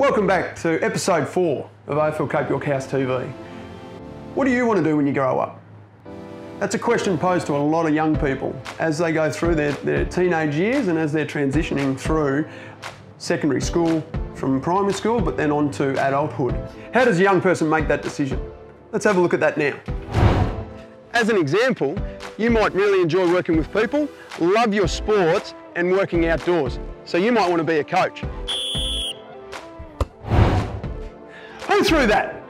Welcome back to episode 4 of AFL Cape York House TV. What do you want to do when you grow up? That's a question posed to a lot of young people as they go through their teenage years and as they're transitioning through secondary school, from primary school, but then on to adulthood. How does a young person make that decision? Let's have a look at that now. As an example, you might really enjoy working with people, love your sports and working outdoors. So you might want to be a coach. Who threw that?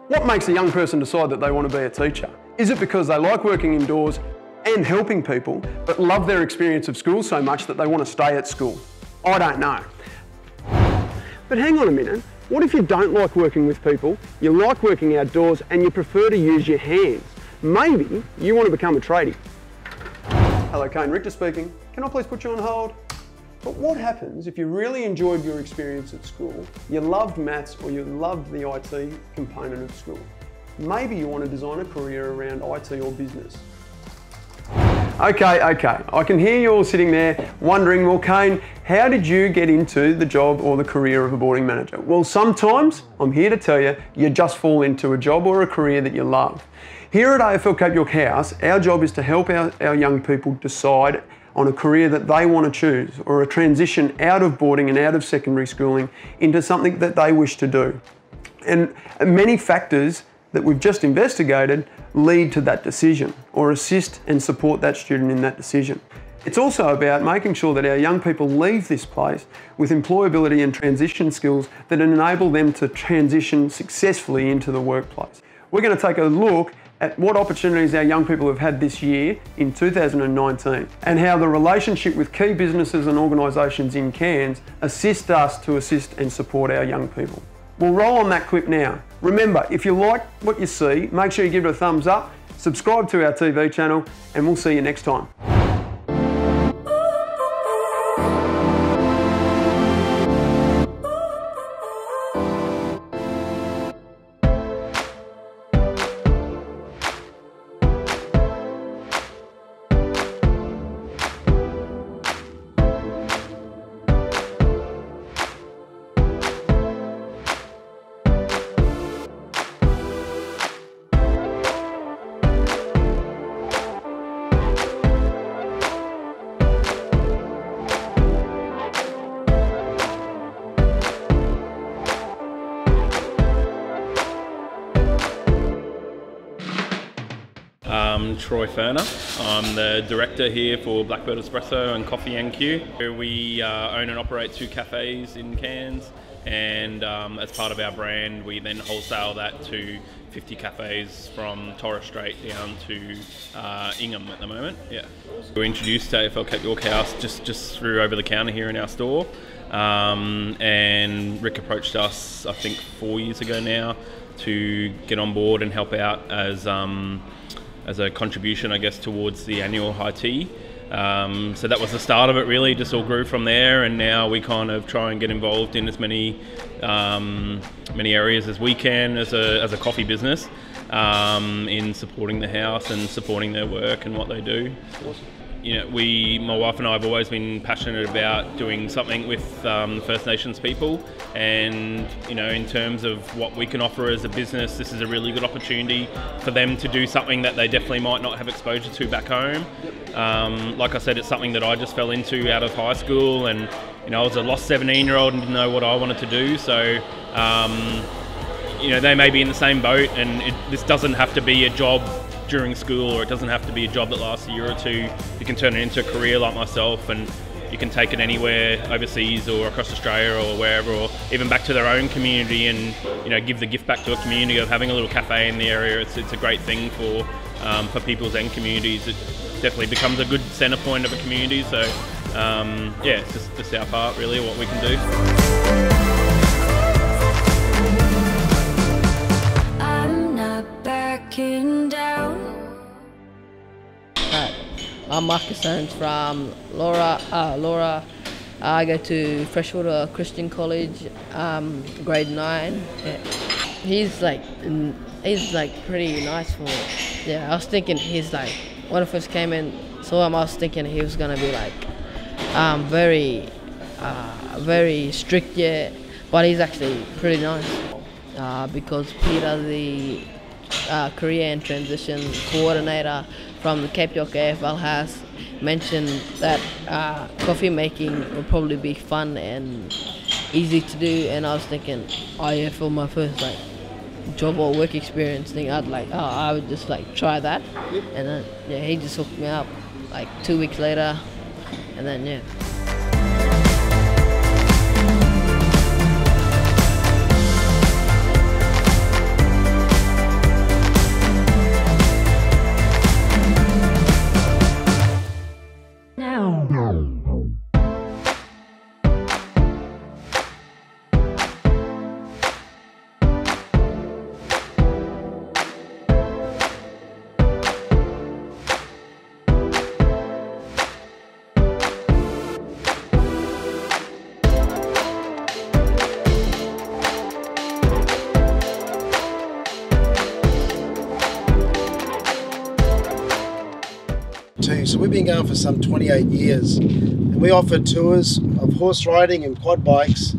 What makes a young person decide that they want to be a teacher? Is it because they like working indoors and helping people, but love their experience of school so much that they want to stay at school? I don't know. But hang on a minute, what if you don't like working with people, you like working outdoors and you prefer to use your hands? Maybe you want to become a tradie. Hello, Kane Richter speaking. Can I please put you on hold? But what happens if you really enjoyed your experience at school, you loved maths or you loved the IT component of school? Maybe you want to design a career around IT or business. Okay, I can hear you all sitting there wondering, well, Kane, how did you get into the job or the career of a boarding manager? Well, sometimes, I'm here to tell you, you just fall into a job or a career that you love. Here at AFL Cape York House, our job is to help our young people decide on a career that they want to choose, or a transition out of boarding and out of secondary schooling into something that they wish to do. And many factors that we've just investigated lead to that decision, or assist and support that student in that decision. It's also about making sure that our young people leave this place with employability and transition skills that enable them to transition successfully into the workplace. We're going to take a look at what opportunities our young people have had this year in 2019 and how the relationship with key businesses and organisations in Cairns assist us to assist and support our young people. We'll roll on that clip now. Remember, if you like what you see, make sure you give it a thumbs up, subscribe to our TV channel, and we'll see you next time. Troy Ferner. I'm the director here for Blackbird Espresso and Coffee NQ. We own and operate 2 cafes in Cairns, and as part of our brand we then wholesale that to 50 cafes from Torres Strait down to Ingham at the moment. Yeah. We were introduced to AFL Cape York House just through over the counter here in our store, and Rick approached us I think 4 years ago now to get on board and help out as a contribution, I guess, towards the annual high tea. So that was the start of it really, just all grew from there, and now we kind of try and get involved in as many areas as we can as a coffee business, in supporting the house and supporting their work and what they do. Awesome. You know, my wife and I have always been passionate about doing something with First Nations people, and you know, in terms of what we can offer as a business, this is a really good opportunity for them to do something that they definitely might not have exposure to back home. Like I said, it's something that I just fell into out of high school, and you know, I was a lost 17-year-old and didn't know what I wanted to do. So you know, they may be in the same boat, and this doesn't have to be a job during school, or it doesn't have to be a job that lasts a year or two. You can turn it into a career like myself, and you can take it anywhere overseas or across Australia or wherever, or even back to their own community, and you know, give the gift back to a community of having a little cafe in the area. It's a great thing for people's and communities. It definitely becomes a good centre point of a community. So yeah, it's just our part really, what we can do. I'm not backing down. I'm Marcus Stones from Laura. I go to Freshwater Christian College, grade 9. Yeah. He's like pretty nice for it. Yeah, I was thinking he's like, when I first came in, saw him, I was thinking he was gonna be like very strict, yeah. but he's actually pretty nice because Peter, the career and transition coordinator from the Cape York AFL has mentioned that coffee making will probably be fun and easy to do, and I was thinking, oh yeah, for my first job or work experience thing, I would just try that, and then he just hooked me up 2 weeks later, and then So we've been going for some 28 years, and we offer tours of horse riding and quad bikes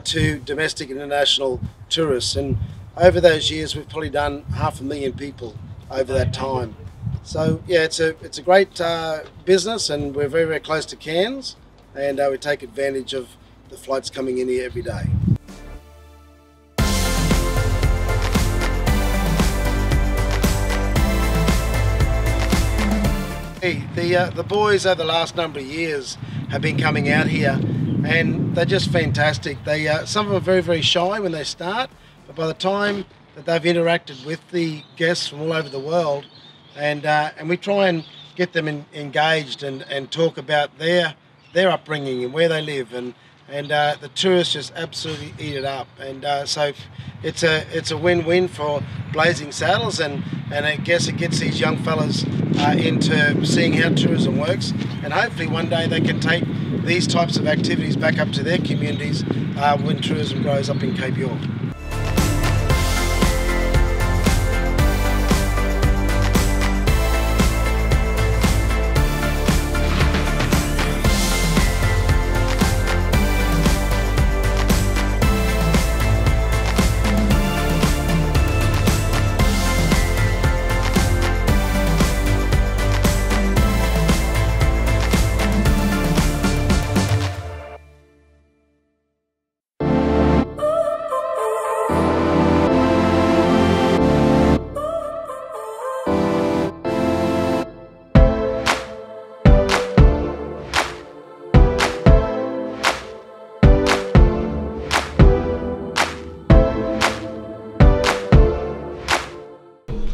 to domestic and international tourists, and over those years we've probably done 500,000 people over that time. So yeah, it's a great business, and we're very, very close to Cairns, and we take advantage of the flights coming in here every day. The boys over the last number of years have been coming out here, and they're just fantastic. Some of them are very, very shy when they start, but by the time that they've interacted with the guests from all over the world, and we try and get them engaged and talk about their upbringing and where they live, and the tourists just absolutely eat it up, and so it's a win-win for Blazing Saddles, and I guess it gets these young fellas into seeing how tourism works, and hopefully one day they can take these types of activities back up to their communities when tourism grows up in Cape York.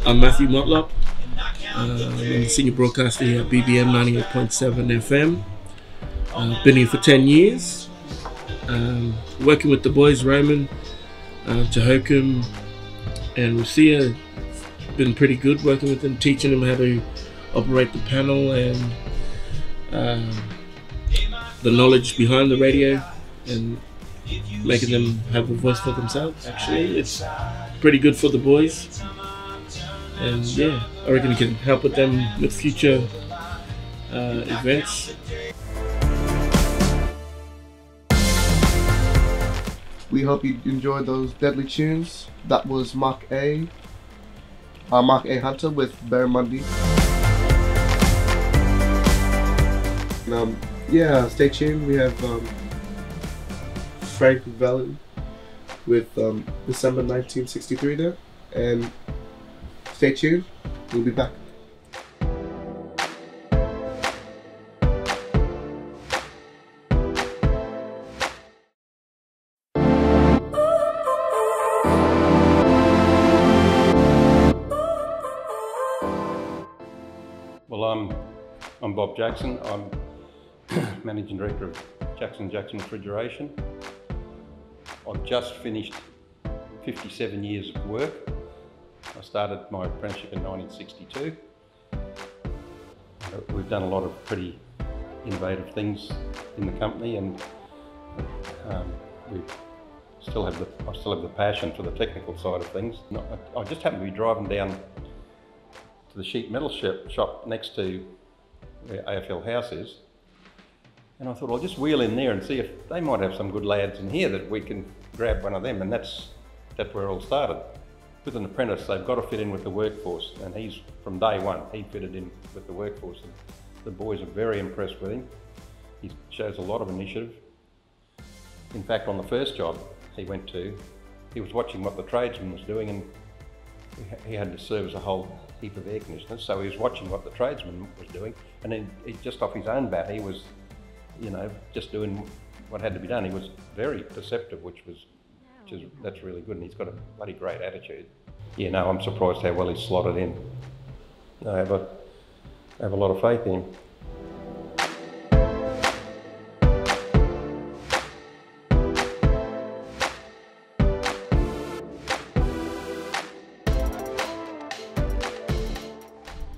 I'm Matthew Motlop. I'm the senior broadcaster here at BBM 98.7 FM. Been here for 10 years. Working with the boys, Roman, Jehoiakim and Lucia. Been pretty good working with them, teaching them how to operate the panel and the knowledge behind the radio, and making them have a voice for themselves. Actually, it's pretty good for the boys. And yeah, I reckon we can help with them with future events. We hope you enjoyed those deadly tunes. That was Mark A Hunter with Barramundi. Yeah, stay tuned. We have Frank Valley with December 1963 there, and stay tuned, we'll be back. Well, I'm Bob Jackson. I'm Managing Director of Jackson Refrigeration. I've just finished 57 years of work. I started my apprenticeship in 1962. We've done a lot of pretty innovative things in the company, and I still have the passion for the technical side of things. I just happened to be driving down to the sheet metal shop next to where AFL House is, And I thought, I'll just wheel in there and see if they might have some good lads in here that we can grab one of them. And that's where it all started. With an apprentice, they've got to fit in with the workforce. And he's, from day one, he fitted in with the workforce. And the boys are very impressed with him. He shows a lot of initiative. In fact, on the first job he went to, he was watching what the tradesman was doing, and he had to service a whole heap of air conditioners, so he was watching what the tradesman was doing, and then he, just off his own bat, he was, you know, just doing what had to be done. He was very perceptive, that's really good, and he's got a bloody great attitude. Yeah, no, I'm surprised how well he's slotted in. I have a lot of faith in him.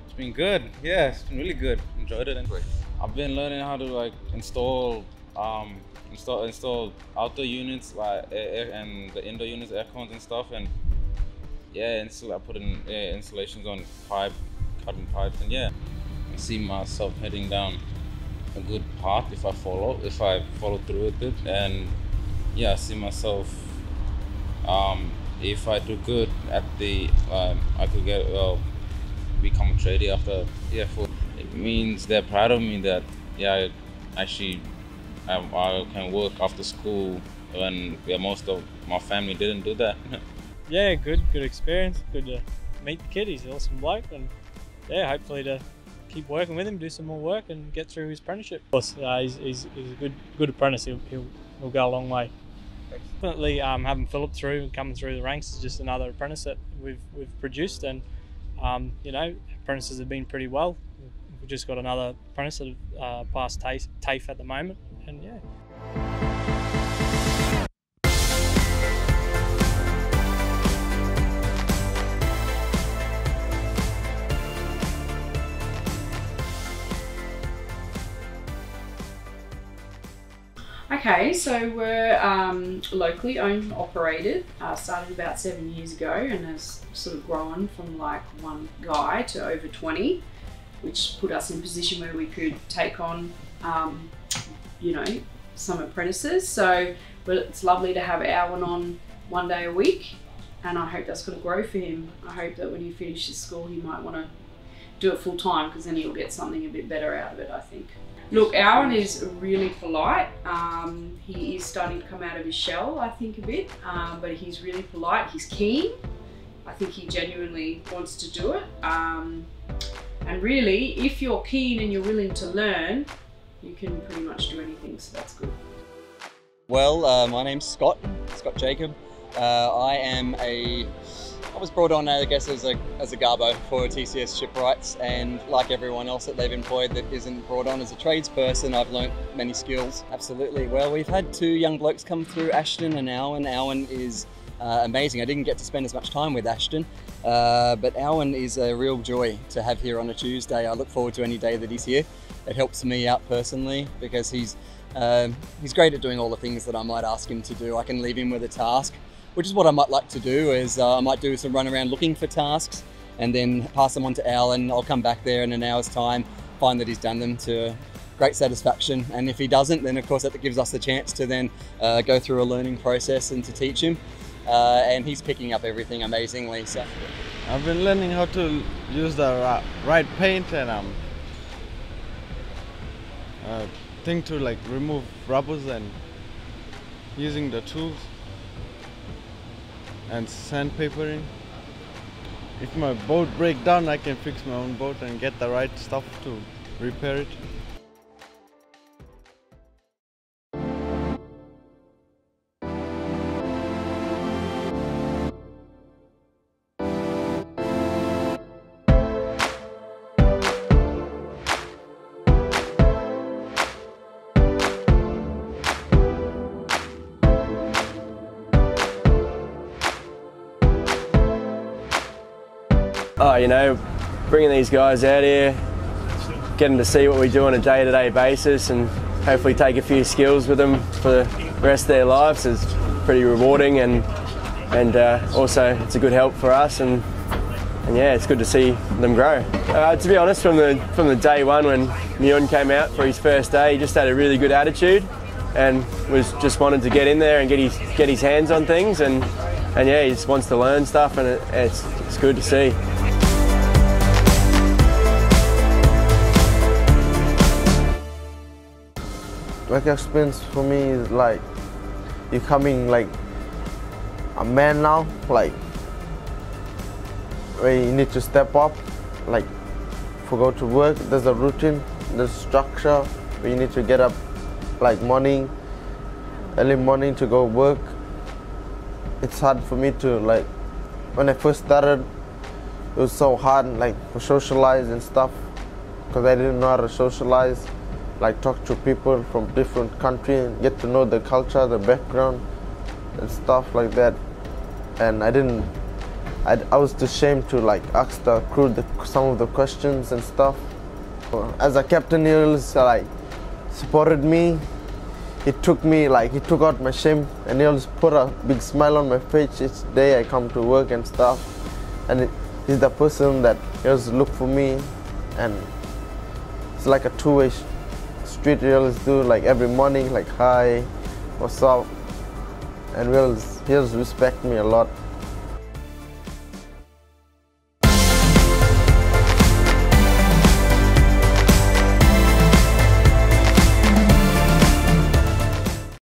It's been good, yeah, it's been really good. Enjoyed it. I've been learning how to like install outdoor units like and the indoor units, air cons and stuff, and yeah, I put in installations on cutting pipes, and yeah, I see myself heading down a good path if I follow through with it, and yeah, I see myself if I do good at the I could become a tradie after. Yeah, it means they're proud of me that yeah, actually I can work after school when most of my family didn't do that. Yeah, good experience. Good to meet the kid. He's an awesome bloke, and yeah, hopefully to keep working with him, do some more work, and get through his apprenticeship. Of course, he's a good apprentice. He'll go a long way. Definitely, having Philip coming through the ranks is just another apprentice that we've produced, and you know, apprentices have been pretty well. We've just got another apprentice that have passed TAFE at the moment, and yeah. Okay, so we're locally owned and operated, started about 7 years ago, and has sort of grown from like one guy to over 20, which put us in a position where we could take on, you know, some apprentices. So it's lovely to have Alwyn on 1 day a week, and I hope that's going to grow for him. I hope that when he finishes school, he might want to do it full time, because then he'll get something a bit better out of it, I think. Look, Alwyn is really polite. He is starting to come out of his shell, I think, a bit, but he's really polite. He's keen. I think he genuinely wants to do it. And really, if you're keen and you're willing to learn, you can pretty much do anything, so that's good. Well, my name's Scott Jacob. I was brought on, I guess, as a garbo for TCS Shipwrights, and like everyone else that they've employed that isn't brought on as a tradesperson, I've learnt many skills. Absolutely. Well, we've had two young blokes come through, Ashton and Alwyn. Alwyn is amazing. I didn't get to spend as much time with Ashton, but Alwyn is a real joy to have here on a Tuesday. I look forward to any day that he's here. It helps me out personally because he's great at doing all the things that I might ask him to do. I can leave him with a task, which is what I might like to do, is I might do some run around looking for tasks and then pass them on to Al, and I'll come back there in an hour's time, find that he's done them to great satisfaction. And if he doesn't, then of course that gives us the chance to then go through a learning process and to teach him. And he's picking up everything amazingly. So I've been learning how to use the right paint and thing to like remove rubbers and using the tools and sandpapering. If my boat breaks down, I can fix my own boat and get the right stuff to repair it. Oh, you know, bringing these guys out here, getting to see what we do on a day-to-day basis and hopefully take a few skills with them for the rest of their lives is pretty rewarding, and also it's a good help for us, and yeah, it's good to see them grow. To be honest, from the day one when Neon came out for his first day. He just had a really good attitude and was just wanted to get in there and get his hands on things, and yeah, he just wants to learn stuff, and it's good to see. Work experience for me is like becoming like a man now, like where you need to step up, like for go to work, there's a routine, there's structure where you need to get up like early morning to go work. It's hard for me to, like, when I first started, it was so hard, like, to socialize and stuff, because I didn't know how to socialize, like talk to people from different countries, get to know the culture, the background, and stuff like that. And I was ashamed to like ask the crew some of the questions and stuff. As a captain, he always like supported me. He took out my shame, and he always put a big smile on my face each day I come to work and stuff. And he's the person that he always look for me, and it's like a two-way street. He always do, like every morning, like hi, what's up, and he always respect me a lot.